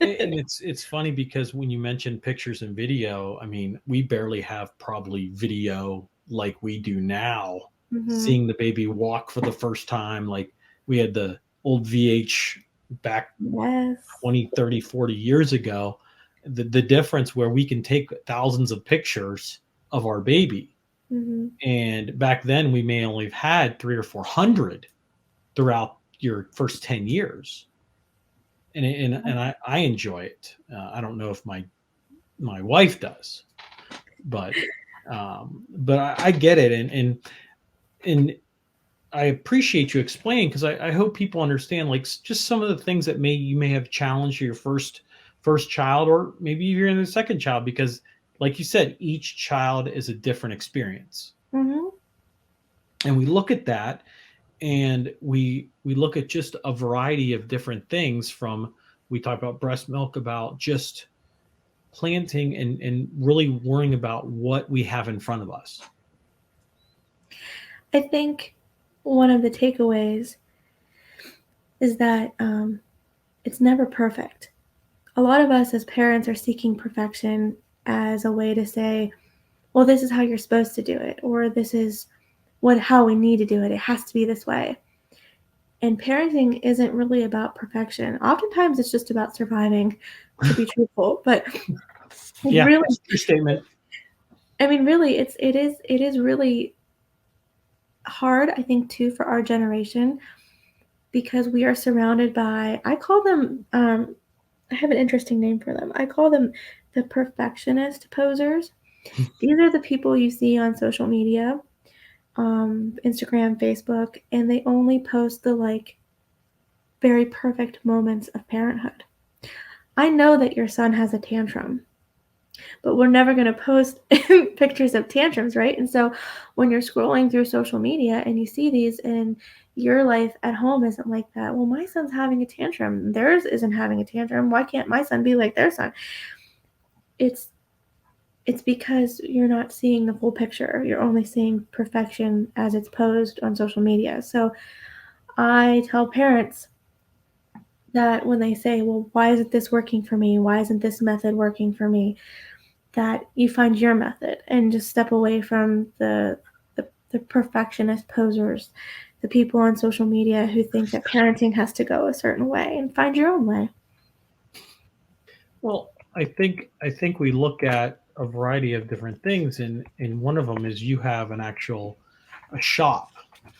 C: And it's funny because when you mention pictures and video, I mean, we barely have probably video like we do now. Seeing the baby walk for the first time, like we had the old VH back 20, 30, 40 years ago. The difference where we can take thousands of pictures of our baby, and back then we may only have had 300 or 400 throughout your first 10 years. And I enjoy it. I don't know if my wife does. but I get it. And I appreciate you explaining, because I hope people understand, like, just some of the things that you may have challenged your first child, or maybe you're in the second child, because like you said, each child is a different experience.
B: Mm-hmm.
C: And we look at that, and we look at just a variety of different things. From, we talk about breast milk, about just planting and really worrying about what we have in front of us.
B: I think one of the takeaways is that it's never perfect. A lot of us as parents are seeking perfection as a way to say, well, this is how you're supposed to do it, or this is how we need to do it. It has to be this way. And parenting isn't really about perfection. Oftentimes it's just about surviving, to be truthful. But
C: Yeah,
B: really,
C: that's a true statement.
B: I mean, really, it is really hard, I think, too, for our generation, because we are surrounded by, I call them, I have an interesting name for them. I call them the perfectionist posers. These are the people you see on social media, Instagram, Facebook, and they only post the like very perfect moments of parenthood. I know that your son has a tantrum, but we're never going to post pictures of tantrums, right? And so when you're scrolling through social media and you see these, and your life at home isn't like that, well, my son's having a tantrum, theirs isn't having a tantrum, why can't my son be like their son? It's because you're not seeing the full picture. You're only seeing perfection as it's posed on social media. So I tell parents that when they say, well, why isn't this working for me? Why isn't this method working for me? That you find your method and just step away from the perfectionist posers, the people on social media who think that parenting has to go a certain way, and find your own way.
C: Well, I think we look at a variety of different things, and one of them is you have a shop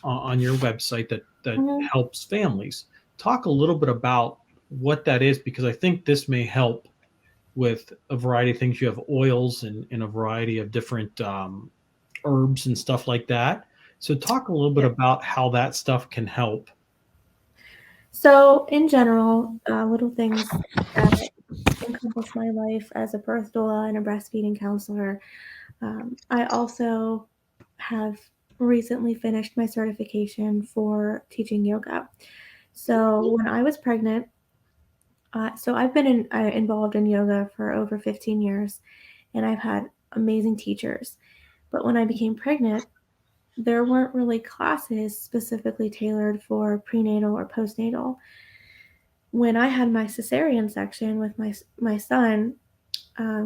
C: on your website that
B: Mm-hmm.
C: helps families. Talk a little bit about what that is, because I think this may help with a variety of things. You have oils and a variety of different herbs and stuff like that. So talk a little bit about how that stuff can help.
B: So in general, little things that encompass my life as a birth doula and a breastfeeding counselor. I also have recently finished my certification for teaching yoga. So when I was pregnant, so I've been involved in yoga for over 15 years, and I've had amazing teachers. But when I became pregnant, there weren't really classes specifically tailored for prenatal or postnatal. When I had my cesarean section with my son,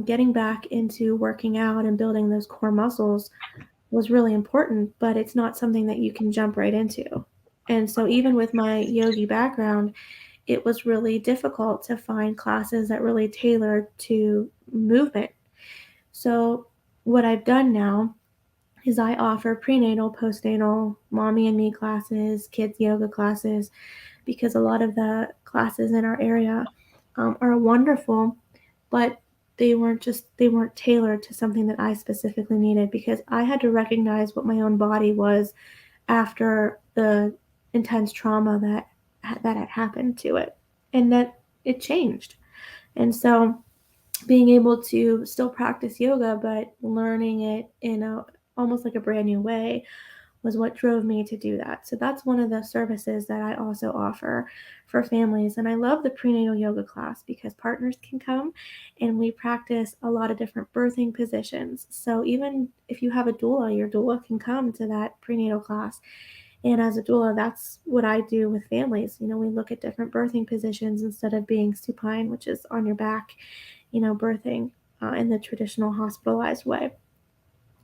B: getting back into working out and building those core muscles was really important, but it's not something that you can jump right into. And so even with my yogi background, it was really difficult to find classes that really tailored to movement. So what I've done now is I offer prenatal, postnatal, mommy and me classes, kids yoga classes, because a lot of the classes in our area are wonderful, but they weren't tailored to something that I specifically needed, because I had to recognize what my own body was after the intense trauma that had happened to it, and that it changed. And so being able to still practice yoga, but learning it in almost like a brand new way, was what drove me to do that. So that's one of the services that I also offer for families. And I love the prenatal yoga class because partners can come and we practice a lot of different birthing positions. So even if you have a doula, your doula can come to that prenatal class. And as a doula, that's what I do with families. We look at different birthing positions instead of being supine, which is on your back, birthing in the traditional hospitalized way.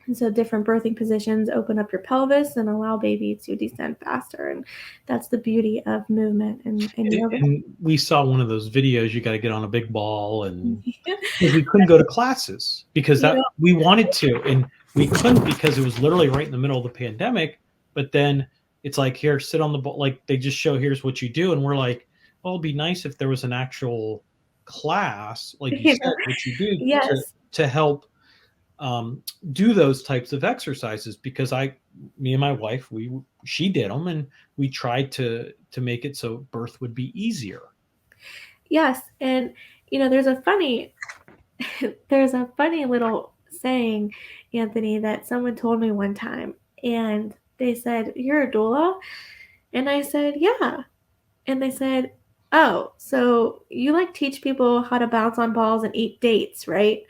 B: And so different birthing positions open up your pelvis and allow baby to descend faster. And that's the beauty of movement and yoga.
C: And we saw one of those videos, you got to get on a big ball, and we couldn't go to classes because we wanted to, and we couldn't because it was literally right in the middle of the pandemic. But then it's like, here, sit on the ball. Like they just show, here's what you do. And we're like, well, it'd be nice if there was an actual class, like you said, what you do
B: Yes.
C: to help do those types of exercises, because me and my wife, she did them, and we tried to make it so birth would be easier.
B: Yes, and there's a funny little saying, Anthony, that someone told me one time, and they said, "You're a doula?" And I said, "Yeah." And they said, "Oh, so you like teach people how to bounce on balls and eat dates, right?"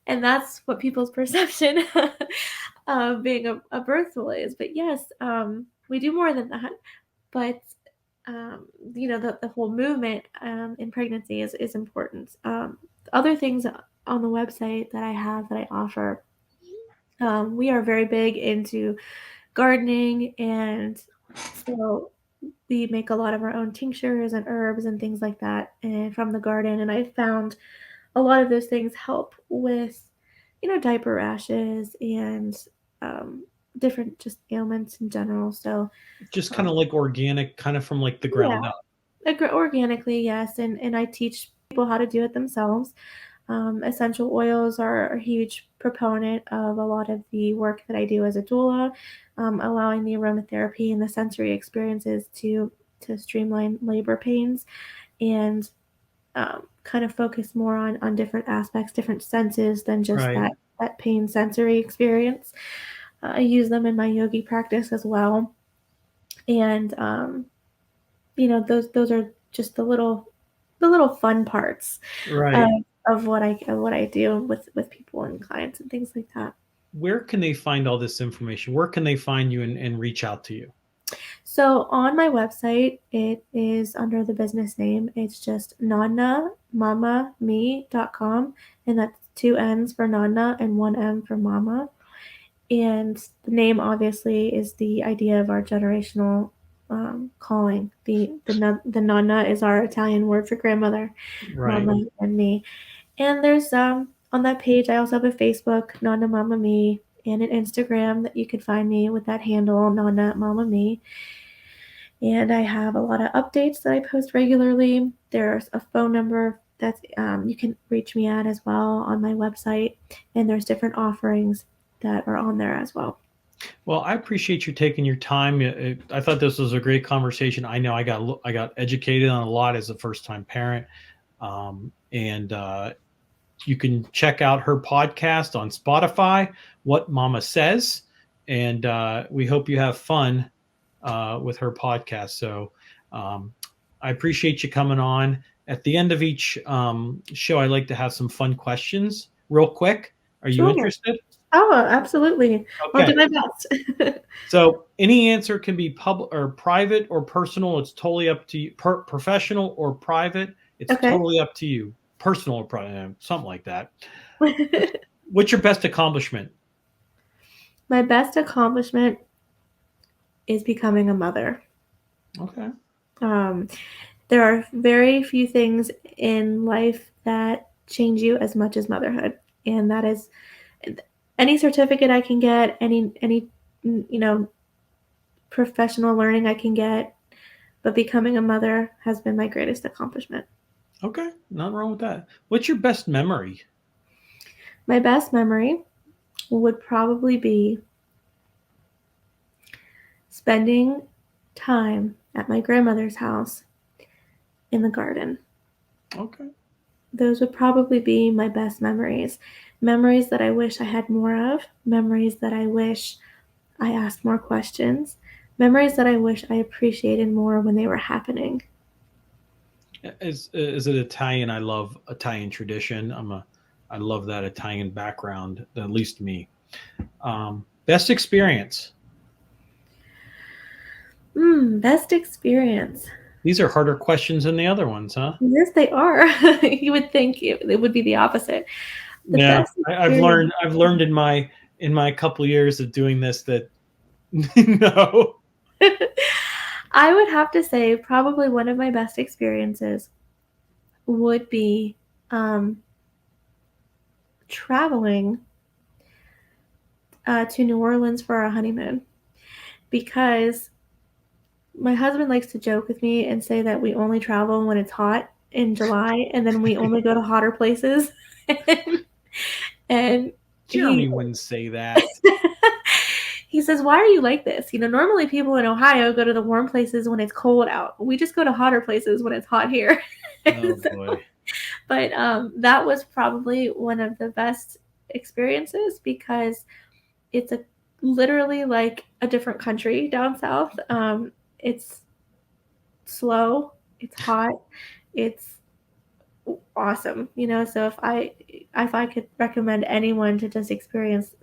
B: and that's what people's perception of being a birth doula is. But yes, we do more than that. But the whole movement in pregnancy is important. Other things on the website that I offer, we are very big into gardening, and so we make a lot of our own tinctures and herbs and things like that, and from the garden. And I found a lot of those things help with, diaper rashes and different just ailments in general. So
C: just kind of like organic, kind of from like the ground up.
B: Organically, yes. And I teach people how to do it themselves. Essential oils are a huge proponent of a lot of the work that I do as a doula, allowing the aromatherapy and the sensory experiences to streamline labor pains, and kind of focus more on different aspects, different senses than just that pain sensory experience. I use them in my yogi practice as well. And those are just the little fun parts of what I do with people and clients and things like that.
C: Where can they find all this information? Where can they find you and reach out to you?
B: So on my website, it is under the business name. It's just nannamamame.com, and that's 2 N's for Nanna and 1 M for Mama. And the name obviously is the idea of our generational calling. The nonna is our Italian word for grandmother, Mama and me. And there's on that page, I also have a Facebook, Nonna Mama Me, and an Instagram that you could find me with that handle, Nonna Mama Me. And I have a lot of updates that I post regularly. There's a phone number that's you can reach me at as well on my website, and there's different offerings that are on there as well.
C: Well, I appreciate you taking your time. I thought this was a great conversation. I know I got educated on a lot as a first-time parent, and you can check out her podcast on Spotify, What Mama Says, and we hope you have fun with her podcast. So I appreciate you coming on. At the end of each show, I like to have some fun questions real quick. Are you interested?
B: Oh, absolutely.
C: Okay.
B: I'll do my best.
C: So any answer can be public or private or personal. It's totally up to you. Professional or private. It's totally up to you. Personal or private, something like that. What's your best accomplishment?
B: My best accomplishment is becoming a mother.
C: Okay.
B: There are very few things in life that change you as much as motherhood, and that is any certificate I can get, any professional learning I can get, but becoming a mother has been my greatest accomplishment.
C: Okay, nothing wrong with that. What's your best memory?
B: My best memory would probably be spending time at my grandmother's house in the garden.
C: Okay.
B: Those would probably be my best memories. Memories that I wish I had more of. Memories that I wish I asked more questions. Memories that I wish I appreciated more when they were happening.
C: As an Italian, I love Italian tradition. I love that Italian background, at least me. Best experience.
B: Best experience.
C: These are harder questions than the other ones, huh?
B: Yes, they are. You would think it would be the opposite.
C: I've learned in my couple of years of doing this that no.
B: I would have to say probably one of my best experiences would be traveling to New Orleans for our honeymoon, because my husband likes to joke with me and say that we only travel when it's hot in July, and then we only go to hotter places And
C: Jeremy wouldn't say that.
B: he says, why are you like this? Normally people in Ohio go to the warm places when it's cold out. We just go to hotter places when it's hot here.
C: Oh boy.
B: But that was probably one of the best experiences because it's literally like a different country down south. It's slow, it's hot, it's awesome. So if I could recommend anyone to just experience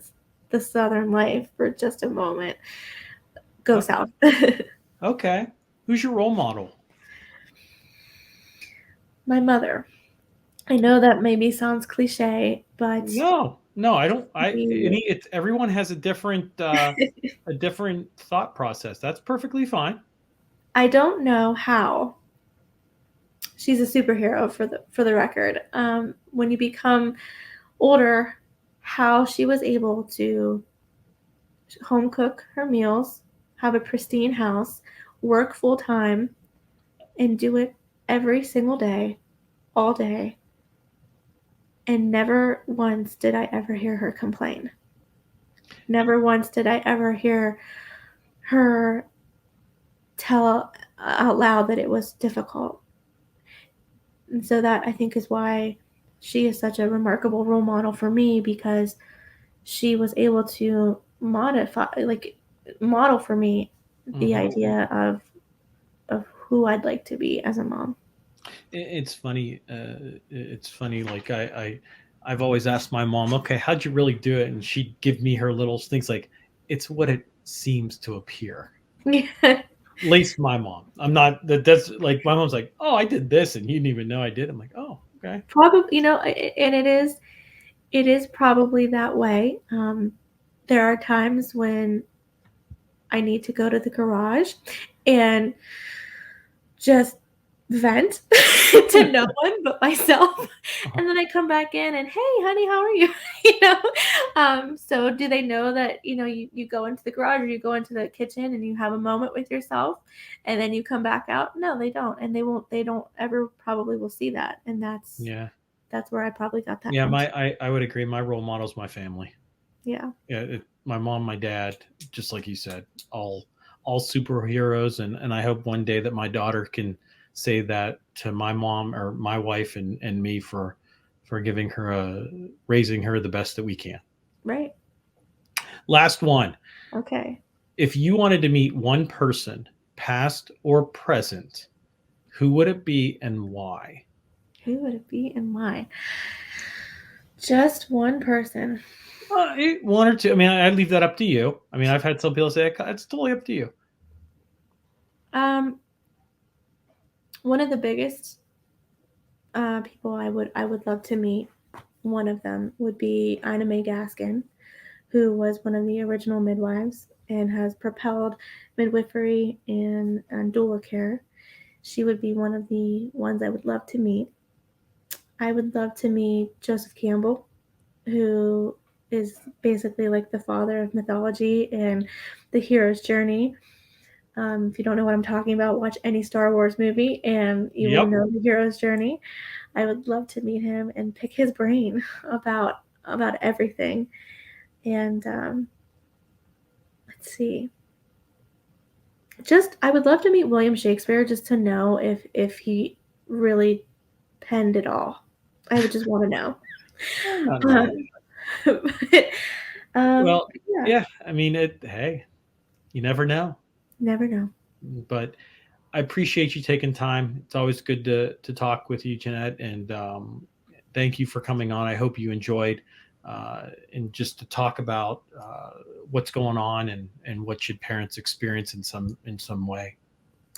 B: the Southern life for just a moment, go south.
C: Okay. Who's your role model?
B: My mother. I know that maybe sounds cliche, but
C: No, I don't. Everyone has a different thought process. That's perfectly fine.
B: I don't know how. She's a superhero for the record. When you become older, how she was able to home cook her meals, have a pristine house, work full time, and do it every single day, all day. And never once did I ever hear her complain. Never once did I ever hear her tell out loud that it was difficult. And so that, I think, is why she is such a remarkable role model for me, because she was able to model for me the idea of who I'd like to be as a mom.
C: It's funny. Like I've always asked my mom, okay, how'd you really do it? And she'd give me her little things like, it's what it seems to appear.
B: Yeah.
C: At least my mom. I'm not that's like my mom's like, oh, I did this and you didn't even know I did. I'm like, oh, okay.
B: Probably, and it is probably that way. There are times when I need to go to the garage and just vent to no one but myself, and then I come back in and, hey honey, how are you? So do they know that you go into the garage or you go into the kitchen and you have a moment with yourself and then you come back out? No, they don't, and they don't ever probably will see that, and that's where I probably got that from.
C: I would agree. My role model is my family.
B: Yeah,
C: my mom, my dad, just like you said, all superheroes, and I hope one day that my daughter can say that to my mom or my wife and me for giving her raising her the best that we can.
B: Right.
C: Last one.
B: Okay.
C: If you wanted to meet one person, past or present, who would it be and why?
B: Who would it be and why? Just one person.
C: One or two. I mean, I'd leave that up to you. I mean, I've had some people say it's totally up to you.
B: One of the biggest people I would love to meet, one of them would be Ina Mae Gaskin, who was one of the original midwives and has propelled midwifery and doula care. She would be one of the ones I would love to meet. I would love to meet Joseph Campbell, who is basically like the father of mythology and the hero's journey. If you don't know what I'm talking about, watch any Star Wars movie and you will know the hero's journey. I would love to meet him and pick his brain about everything. And let's see. I would love to meet William Shakespeare just to know if he really penned it all. I would just want to know.
C: Well, yeah. I mean, hey, you never know.
B: Never know.
C: But I appreciate you taking time. It's always good to talk with you, Jeanette, and thank you for coming on. I hope you enjoyed and just to talk about what's going on and what should parents experience in some way.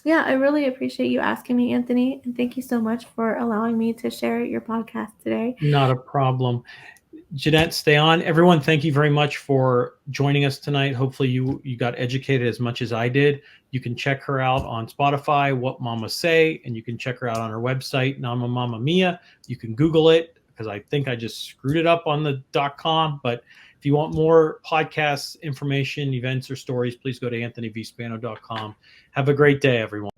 B: Yeah, I really appreciate you asking me, Anthony, and thank you so much for allowing me to share your podcast today.
C: Not a problem. Jeanette, stay on. Everyone, thank you very much for joining us tonight. Hopefully you got educated as much as I did. You can check her out on Spotify, What Mama Say, and you can check her out on her website, Nama Mama Mia. You can Google it because I think I just screwed it up on the .com. But if you want more podcasts, information, events, or stories, please go to anthonyvspano.com. Have a great day, everyone.